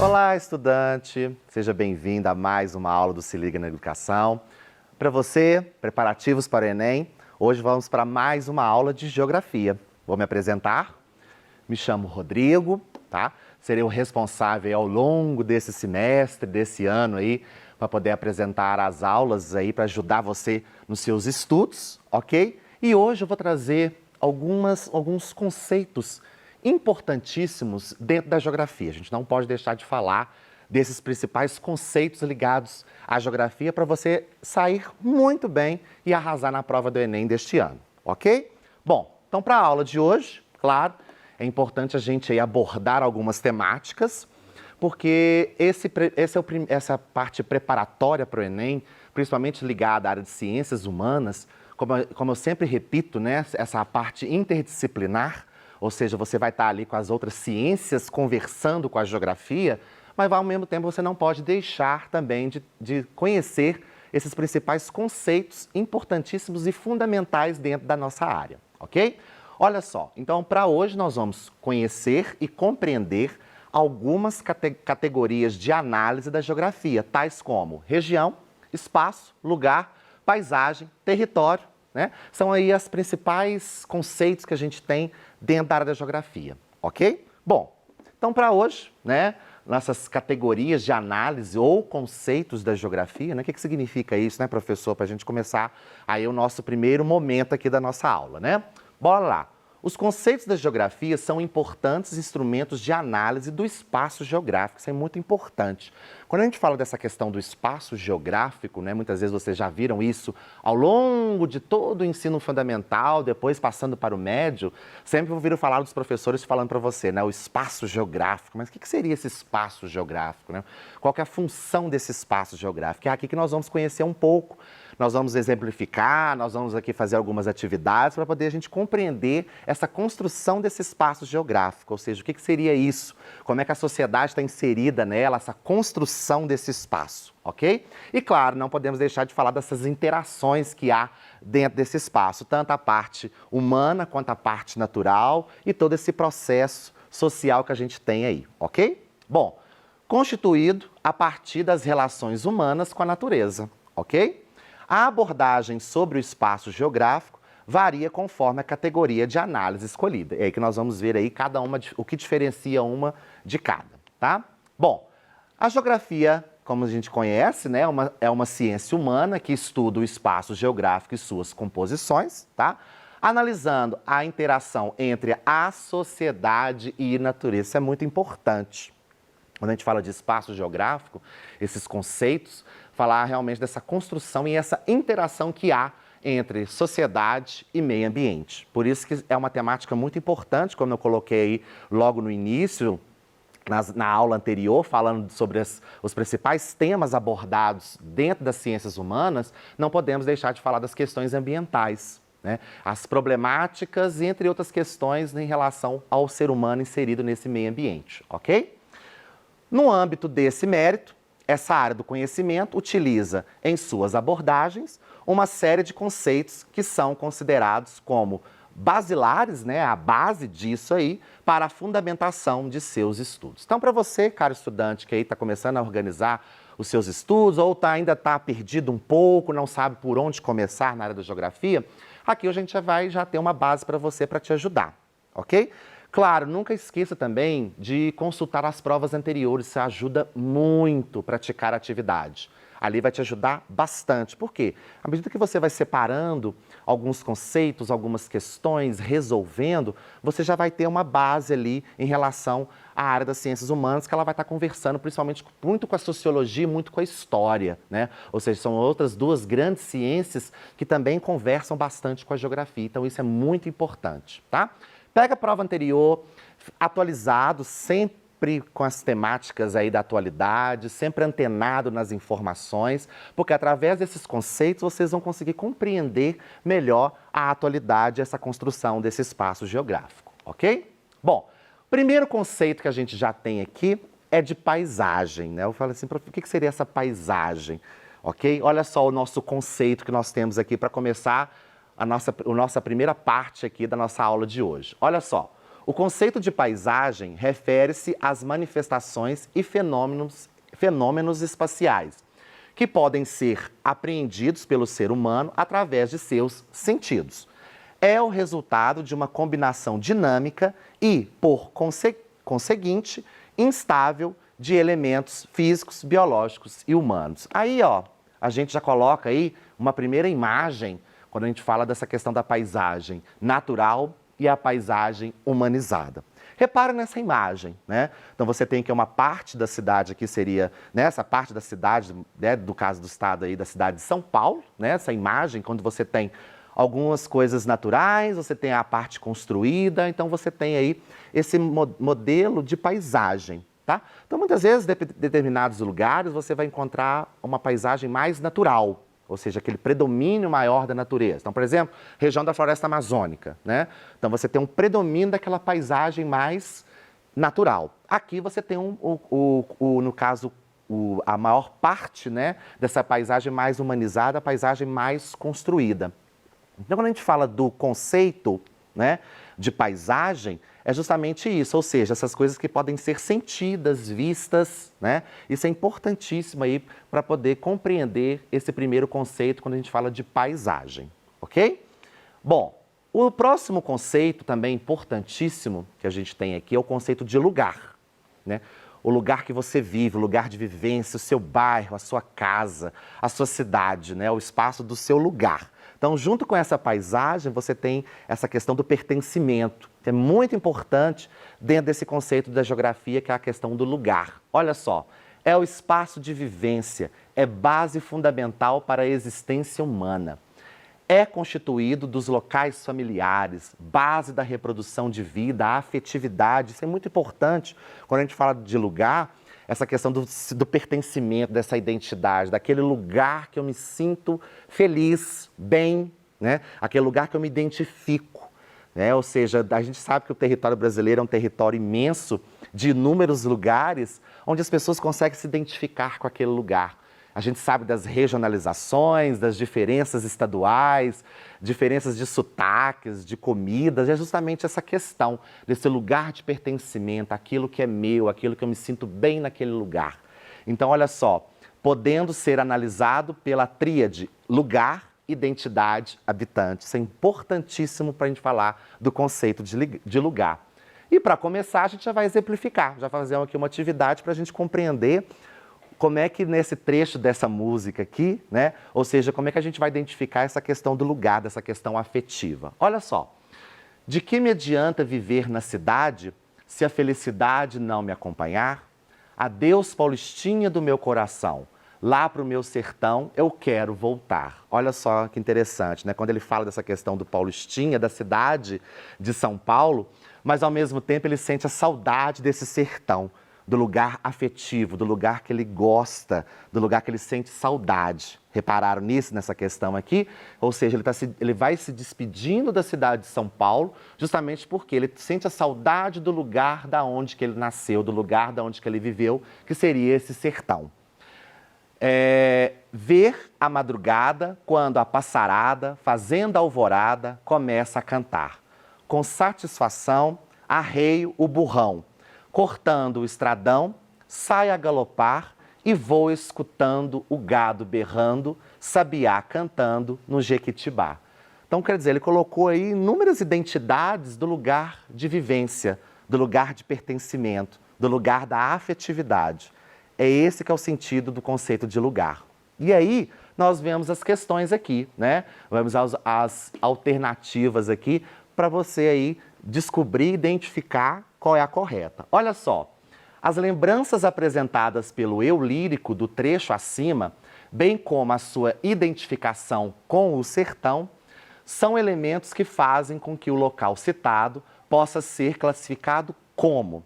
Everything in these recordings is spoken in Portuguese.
Olá, estudante! Seja bem-vindo a mais uma aula do Se Liga na Educação. Para você, preparativos para o Enem, hoje vamos para mais uma aula de Geografia. Vou me apresentar. Me chamo Rodrigo, tá? Serei o responsável ao longo desse semestre, desse ano aí, para poder apresentar as aulas aí, para ajudar você nos seus estudos, ok? E hoje eu vou trazer alguns conceitos importantíssimos dentro da geografia. A gente não pode deixar de falar desses principais conceitos ligados à geografia para você sair muito bem e arrasar na prova do Enem deste ano, ok? Bom, então para a aula de hoje, claro, é importante a gente aí abordar algumas temáticas, porque essa parte preparatória para o Enem, principalmente ligada à área de ciências humanas, como eu sempre repito, né, essa parte interdisciplinar, ou seja, você vai estar ali com as outras ciências conversando com a geografia, mas ao mesmo tempo você não pode deixar também de conhecer esses principais conceitos importantíssimos e fundamentais dentro da nossa área, ok? Olha só, então para hoje nós vamos conhecer e compreender algumas categorias de análise da geografia, tais como região, espaço, lugar, paisagem, território, né? São aí os principais conceitos que a gente tem dentro da área da geografia, ok? Bom, então para hoje, né, nossas categorias de análise ou conceitos da geografia, né? O que significa isso, né, professor? Para a gente começar aí o nosso primeiro momento aqui da nossa aula, né? Bora lá. Os conceitos da geografia são importantes instrumentos de análise do espaço geográfico, isso é muito importante. Quando a gente fala dessa questão do espaço geográfico, né, muitas vezes vocês já viram isso ao longo de todo o ensino fundamental, depois passando para o médio, sempre ouviram falar dos professores falando para você, né, o espaço geográfico. Mas o que seria esse espaço geográfico, né? Qual que é a função desse espaço geográfico? É aqui que nós vamos conhecer um pouco. Nós vamos exemplificar, nós vamos aqui fazer algumas atividades para poder a gente compreender essa construção desse espaço geográfico, ou seja, o que seria isso? Como é que a sociedade está inserida nela, essa construção desse espaço, ok? E claro, não podemos deixar de falar dessas interações que há dentro desse espaço, tanto a parte humana quanto a parte natural e todo esse processo social que a gente tem aí, ok? Bom, constituído a partir das relações humanas com a natureza, ok? A abordagem sobre o espaço geográfico varia conforme a categoria de análise escolhida. É aí que nós vamos ver aí cada uma, o que diferencia uma de cada, tá? Bom, a geografia, como a gente conhece, né, é uma ciência humana que estuda o espaço geográfico e suas composições, tá? Analisando a interação entre a sociedade e natureza. Isso é muito importante. Quando a gente fala de espaço geográfico, esses conceitos, falar realmente dessa construção e essa interação que há entre sociedade e meio ambiente. Por isso que é uma temática muito importante, como eu coloquei aí logo no início, na aula anterior, falando sobre os principais temas abordados dentro das ciências humanas, não podemos deixar de falar das questões ambientais, né? As problemáticas, entre outras questões, em relação ao ser humano inserido nesse meio ambiente, ok? No âmbito desse mérito, essa área do conhecimento utiliza em suas abordagens uma série de conceitos que são considerados como basilares, né, a base disso aí, para a fundamentação de seus estudos. Então, para você, caro estudante, que aí está começando a organizar os seus estudos ou ainda está perdido um pouco, não sabe por onde começar na área da geografia, aqui a gente já ter uma base para você, para te ajudar, ok? Claro, nunca esqueça também de consultar as provas anteriores, isso ajuda muito a praticar a atividade. Ali vai te ajudar bastante. Por quê? À medida que você vai separando alguns conceitos, algumas questões, resolvendo, você já vai ter uma base ali em relação à área das ciências humanas, que ela vai estar conversando principalmente muito com a sociologia e muito com a história, né? Ou seja, são outras duas grandes ciências que também conversam bastante com a geografia. Então, isso é muito importante, tá? Pega a prova anterior, atualizado, sempre com as temáticas aí da atualidade, sempre antenado nas informações, porque através desses conceitos vocês vão conseguir compreender melhor a atualidade, essa construção desse espaço geográfico, ok? Bom, primeiro conceito que a gente já tem aqui é de paisagem, né? Eu falo assim, o que seria essa paisagem, ok? Olha só o nosso conceito que nós temos aqui para começar a nossa primeira parte aqui da nossa aula de hoje. Olha só, O conceito de paisagem refere-se às manifestações e fenômenos espaciais, que podem ser apreendidos pelo ser humano através de seus sentidos. É o resultado de uma combinação dinâmica e, por conseguinte, instável de elementos físicos, biológicos e humanos. Aí, ó, a gente já coloca aí uma primeira imagem quando a gente fala dessa questão da paisagem natural e a paisagem humanizada. Repara nessa imagem, né? Então você tem que uma parte da cidade aqui seria, né, essa parte da cidade, né, do caso do estado aí, da cidade de São Paulo, né? Essa imagem, quando você tem algumas coisas naturais, você tem a parte construída, então você tem aí esse modelo de paisagem, tá? Então muitas vezes, em determinados lugares, você vai encontrar uma paisagem mais natural, ou seja, aquele predomínio maior da natureza. Então, por exemplo, região da floresta amazônica, né? Então você tem um predomínio daquela paisagem mais natural. Aqui você tem no caso, a maior parte, né, dessa paisagem mais humanizada, a paisagem mais construída. Então, quando a gente fala do conceito, né, de paisagem, é justamente isso, ou seja, essas coisas que podem ser sentidas, vistas, né? Isso é importantíssimo aí para poder compreender esse primeiro conceito quando a gente fala de paisagem, ok? Bom, o próximo conceito também importantíssimo que a gente tem aqui é o conceito de lugar, né? O lugar que você vive, o lugar de vivência, o seu bairro, a sua casa, a sua cidade, né? O espaço do seu lugar. Então, junto com essa paisagem, você tem essa questão do pertencimento, que é muito importante dentro desse conceito da geografia, que é a questão do lugar. Olha só, é o espaço de vivência, é base fundamental para a existência humana. É constituído dos locais familiares, base da reprodução de vida, a afetividade. Isso é muito importante quando a gente fala de lugar, essa questão do pertencimento, dessa identidade, daquele lugar que eu me sinto feliz, bem, né? Aquele lugar que eu me identifico, né? Ou seja, a gente sabe que o território brasileiro é um território imenso, de inúmeros lugares, onde as pessoas conseguem se identificar com aquele lugar. A gente sabe das regionalizações, das diferenças estaduais, diferenças de sotaques, de comidas, é justamente essa questão desse lugar de pertencimento, aquilo que é meu, aquilo que eu me sinto bem naquele lugar. Então, olha só, podendo ser analisado pela tríade lugar, identidade, habitante. Isso é importantíssimo para a gente falar do conceito de lugar. E para começar, a gente já vai exemplificar, já fazer aqui uma atividade para a gente compreender como é que nesse trecho dessa música aqui, né? Ou seja, como é que a gente vai identificar essa questão do lugar, dessa questão afetiva. Olha só, de que me adianta viver na cidade se a felicidade não me acompanhar? Adeus, Paulistinha do meu coração, lá para o meu sertão eu quero voltar. Olha só que interessante, né? Quando ele fala dessa questão do Paulistinha, da cidade de São Paulo, mas ao mesmo tempo ele sente a saudade desse sertão, do lugar afetivo, do lugar que ele gosta, do lugar que ele sente saudade. Repararam nisso, nessa questão aqui? Ou seja, ele vai se despedindo da cidade de São Paulo, justamente porque ele sente a saudade do lugar da onde que ele nasceu, do lugar da onde que ele viveu, que seria esse sertão. Ver a madrugada, quando a passarada, fazendo alvorada, começa a cantar. Com satisfação, arreio o burrão, cortando o estradão, sai a galopar e vou escutando o gado berrando, sabiá cantando no Jequitibá. Então, quer dizer, ele colocou aí inúmeras identidades do lugar de vivência, do lugar de pertencimento, do lugar da afetividade. É esse que é o sentido do conceito de lugar. E aí, nós vemos as questões aqui, né? Vamos às alternativas aqui para você aí descobrir, identificar qual é a correta. Olha só, as lembranças apresentadas pelo eu lírico do trecho acima, bem como a sua identificação com o sertão, são elementos que fazem com que o local citado possa ser classificado como.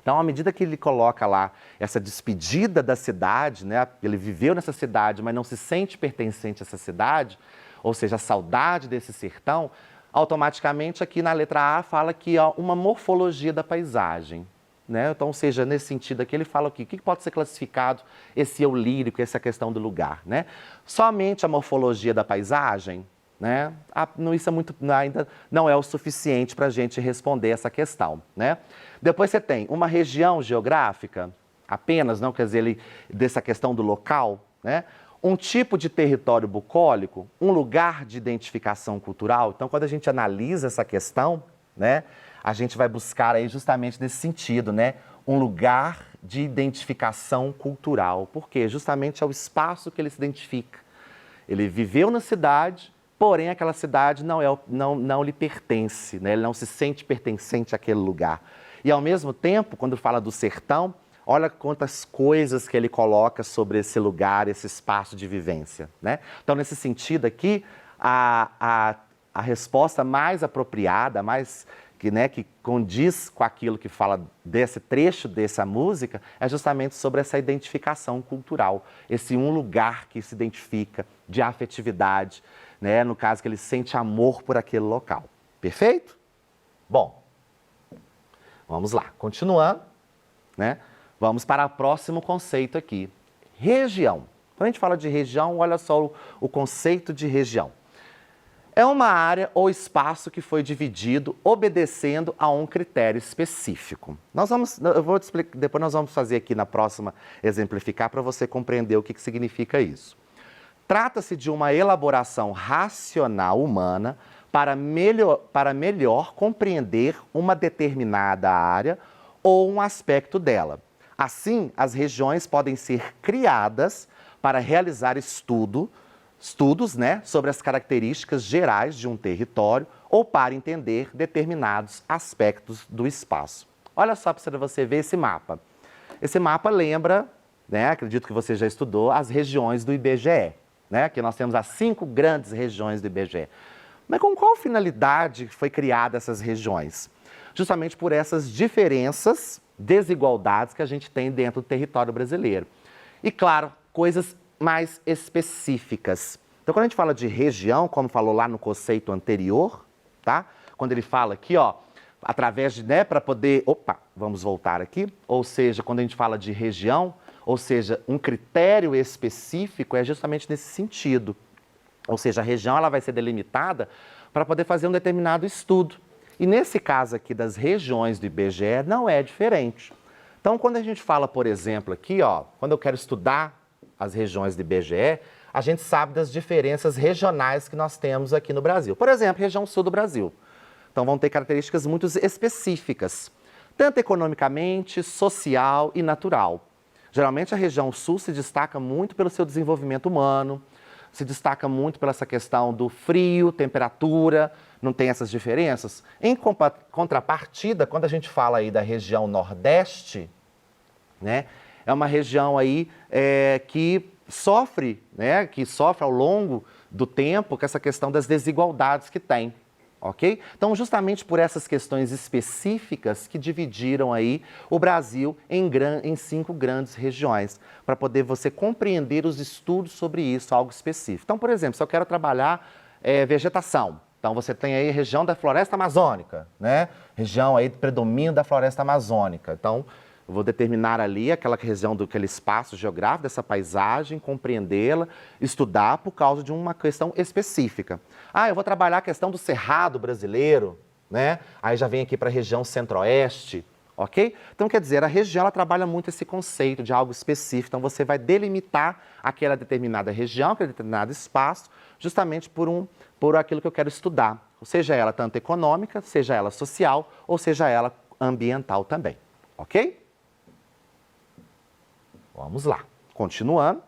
Então, à medida que ele coloca lá essa despedida da cidade, né? Ele viveu nessa cidade, mas não se sente pertencente a essa cidade, ou seja, a saudade desse sertão, automaticamente aqui na letra A fala que há uma morfologia da paisagem, né? Então, ou seja, nesse sentido aqui ele fala aqui, o que pode ser classificado esse eu lírico, essa questão do lugar, né? Somente a morfologia da paisagem? né? Isso é ainda não é o suficiente para a gente responder essa questão, né? Depois você tem uma região geográfica, apenas, não quer dizer dessa questão do local, né? Um tipo de território bucólico, um lugar de identificação cultural. Então, quando a gente analisa essa questão, né, a gente vai buscar aí justamente nesse sentido, né? Um lugar de identificação cultural. Por quê? Justamente é o espaço que ele se identifica. Ele viveu na cidade, porém aquela cidade não lhe pertence, né? Ele não se sente pertencente àquele lugar. E ao mesmo tempo, quando fala do sertão, olha quantas coisas que ele coloca sobre esse lugar, esse espaço de vivência, né? Então, nesse sentido aqui, a resposta mais apropriada, que condiz com aquilo que fala desse trecho dessa música, é justamente sobre essa identificação cultural, esse um lugar que se identifica de afetividade, né? No caso que ele sente amor por aquele local. Perfeito? Bom, vamos lá, continuando, né? Vamos para o próximo conceito aqui, região. Quando a gente fala de região, olha só o conceito de região. É uma área ou espaço que foi dividido obedecendo a um critério específico. Eu vou te explicar, depois nós vamos fazer aqui na próxima exemplificar para você compreender o que significa isso. Trata-se de uma elaboração racional humana para melhor compreender uma determinada área ou um aspecto dela. Assim, as regiões podem ser criadas para realizar estudos, né, sobre as características gerais de um território ou para entender determinados aspectos do espaço. Olha só para você ver esse mapa. Esse mapa lembra, né, acredito que você já estudou, as regiões do IBGE. Né? Aqui nós temos as 5 grandes regiões do IBGE. Mas com qual finalidade foi criada essas regiões? Justamente por essas diferenças, desigualdades que a gente tem dentro do território brasileiro. E, claro, coisas mais específicas. Então, quando a gente fala de região, como falou lá no conceito anterior, tá? Quando ele fala aqui, ó, através de, né, para poder... Opa, vamos voltar aqui. Ou seja, quando a gente fala de região, ou seja, um critério específico é justamente nesse sentido. Ou seja, a região ela vai ser delimitada para poder fazer um determinado estudo. E nesse caso aqui das regiões do IBGE não é diferente. Então, quando a gente fala, por exemplo, aqui, ó, quando eu quero estudar as regiões do IBGE, a gente sabe das diferenças regionais que nós temos aqui no Brasil. Por exemplo, região sul do Brasil. Então, vão ter características muito específicas, tanto economicamente, social e natural. Geralmente, a região sul se destaca muito pelo seu desenvolvimento humano, se destaca muito pela essa questão do frio, temperatura, não tem essas diferenças. Em contrapartida, quando a gente fala aí da região nordeste, né, é uma região aí que sofre ao longo do tempo com essa questão das desigualdades que tem. Ok? Então, justamente por essas questões específicas que dividiram aí o Brasil em 5 grandes regiões, para poder você compreender os estudos sobre isso, algo específico. Então, por exemplo, se eu quero trabalhar vegetação, então você tem aí a região da floresta amazônica, né? Região aí do predomínio da floresta amazônica. Então, eu vou determinar ali aquela região daquele espaço geográfico, dessa paisagem, compreendê-la, estudar por causa de uma questão específica. Ah, eu vou trabalhar a questão do cerrado brasileiro, né? Aí já vem aqui para a região centro-oeste, ok? Então, quer dizer, a região ela trabalha muito esse conceito de algo específico. Então, você vai delimitar aquela determinada região, aquele determinado espaço, justamente por aquilo que eu quero estudar. Seja ela tanto econômica, seja ela social, ou seja ela ambiental também, ok? Vamos lá, continuando.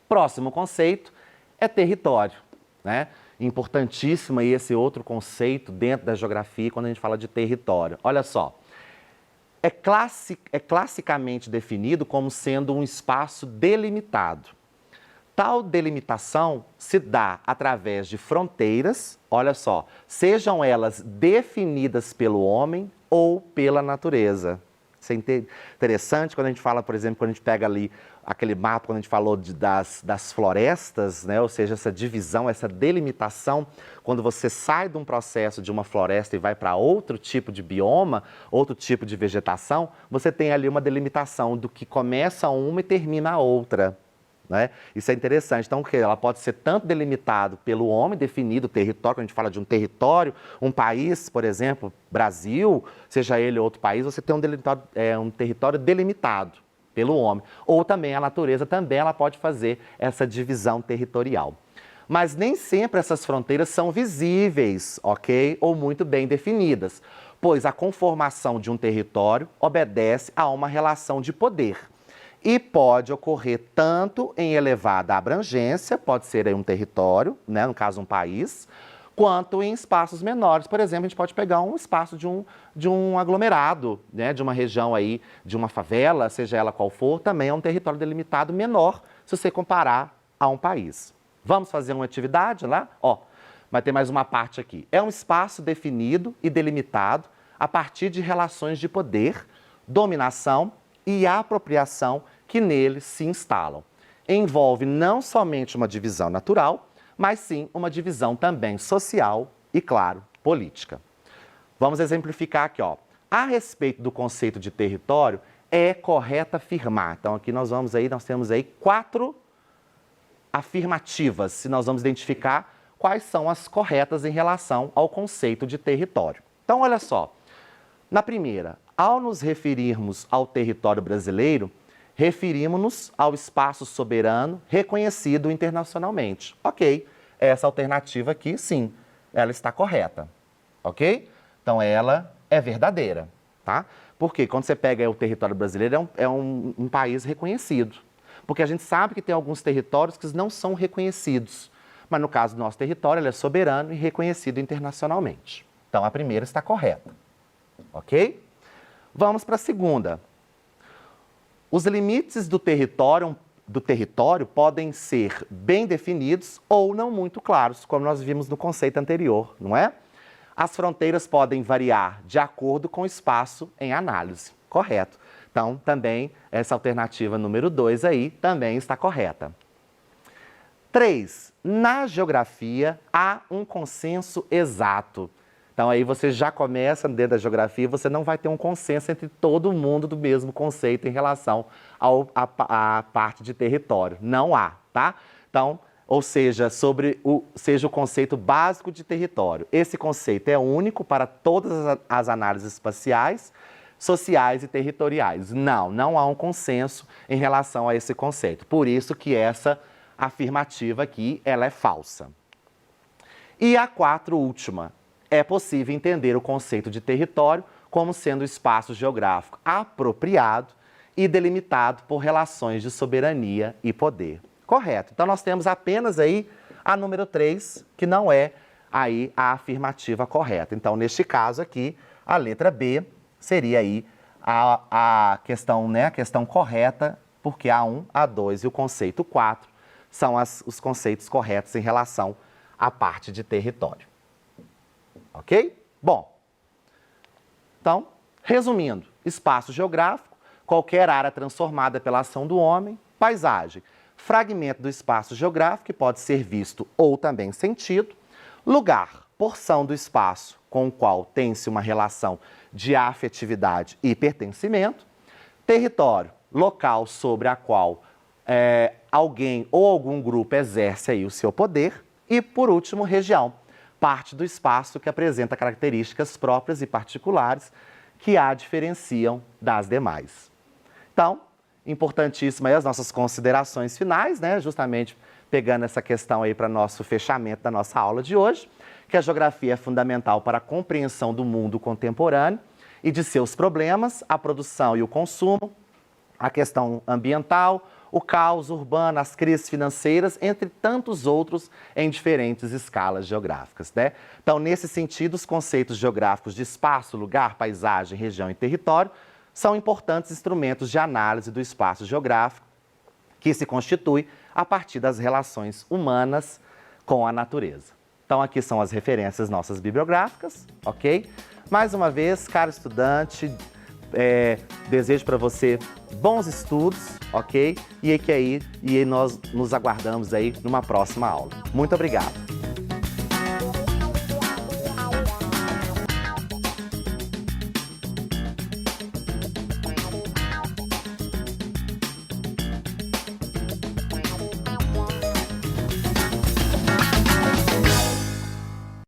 Próximo conceito é território, né? Importantíssimo aí esse outro conceito dentro da geografia quando a gente fala de território. Olha só, é classicamente definido como sendo um espaço delimitado. Tal delimitação se dá através de fronteiras, olha só, sejam elas definidas pelo homem ou pela natureza. Isso é interessante quando a gente fala, por exemplo, quando a gente pega ali aquele mapa, quando a gente falou das florestas, né? Ou seja, essa divisão, essa delimitação, quando você sai de um processo de uma floresta e vai para outro tipo de bioma, outro tipo de vegetação, você tem ali uma delimitação do que começa uma e termina a outra, né? Isso é interessante. Então, ela pode ser tanto delimitado pelo homem, definido o território, quando a gente fala de um território, um país, por exemplo, Brasil, seja ele outro país, você tem um território delimitado pelo homem. Ou também a natureza também ela pode fazer essa divisão territorial. Mas nem sempre essas fronteiras são visíveis, ok? Ou muito bem definidas, pois a conformação de um território obedece a uma relação de poder. E pode ocorrer tanto em elevada abrangência, pode ser aí um território, né, no caso um país, quanto em espaços menores. Por exemplo, a gente pode pegar um espaço de um aglomerado, né, de uma região aí, de uma favela, seja ela qual for, também é um território delimitado menor, se você comparar a um país. Vamos fazer uma atividade lá? Ó, vai ter mais uma parte aqui. É um espaço definido e delimitado a partir de relações de poder, dominação e apropriação que neles se instalam. Envolve não somente uma divisão natural, mas sim uma divisão também social e, claro, política. Vamos exemplificar aqui, ó. A respeito do conceito de território, é correto afirmar. Então, aqui nós temos aí 4 afirmativas, se nós vamos identificar quais são as corretas em relação ao conceito de território. Então, olha só. Na primeira, ao nos referirmos ao território brasileiro, referimos-nos ao espaço soberano reconhecido internacionalmente. Ok, essa alternativa aqui, sim, ela está correta, ok? Então, ela é verdadeira, tá? Porque quando você pega o território brasileiro, é um país reconhecido. Porque a gente sabe que tem alguns territórios que não são reconhecidos. Mas no caso do nosso território, ele é soberano e reconhecido internacionalmente. Então, a primeira está correta, ok? Vamos para a segunda. Os limites do território podem ser bem definidos ou não muito claros, como nós vimos no conceito anterior, não é? As fronteiras podem variar de acordo com o espaço em análise, correto? Então, também, essa alternativa número 2 aí também está correta. 3. Na geografia, há um consenso exato. Então, aí você já começa dentro da geografia, você não vai ter um consenso entre todo mundo do mesmo conceito em relação à parte de território. Não há, tá? Então, ou seja, seja o conceito básico de território. Esse conceito é único para todas as análises espaciais, sociais e territoriais. Não há um consenso em relação a esse conceito. Por isso que essa afirmativa aqui, ela é falsa. E a 4, última. É possível entender o conceito de território como sendo espaço geográfico apropriado e delimitado por relações de soberania e poder. Correto. Então, nós temos apenas aí a número 3, que não é aí a afirmativa correta. Então, neste caso aqui, a letra B seria aí a questão, né, a questão correta, porque a 1, a 2 e o conceito 4 são os conceitos corretos em relação à parte de território. Ok? Bom, então, resumindo, espaço geográfico, qualquer área transformada pela ação do homem, paisagem, fragmento do espaço geográfico que pode ser visto ou também sentido, lugar, porção do espaço com o qual tem-se uma relação de afetividade e pertencimento, território, local sobre a qual alguém ou algum grupo exerce aí o seu poder e, por último, região, parte do espaço que apresenta características próprias e particulares que a diferenciam das demais. Então, importantíssimas as nossas considerações finais, né? Justamente pegando essa questão aí para nosso fechamento da nossa aula de hoje, que a geografia é fundamental para a compreensão do mundo contemporâneo e de seus problemas, a produção e o consumo, a questão ambiental, o caos urbano, as crises financeiras, entre tantos outros em diferentes escalas geográficas, né? Então, nesse sentido, os conceitos geográficos de espaço, lugar, paisagem, região e território são importantes instrumentos de análise do espaço geográfico que se constitui a partir das relações humanas com a natureza. Então, aqui são as referências nossas bibliográficas, ok? Mais uma vez, caro estudante, desejo para você bons estudos, ok? E nós nos aguardamos aí numa próxima aula. Muito obrigado!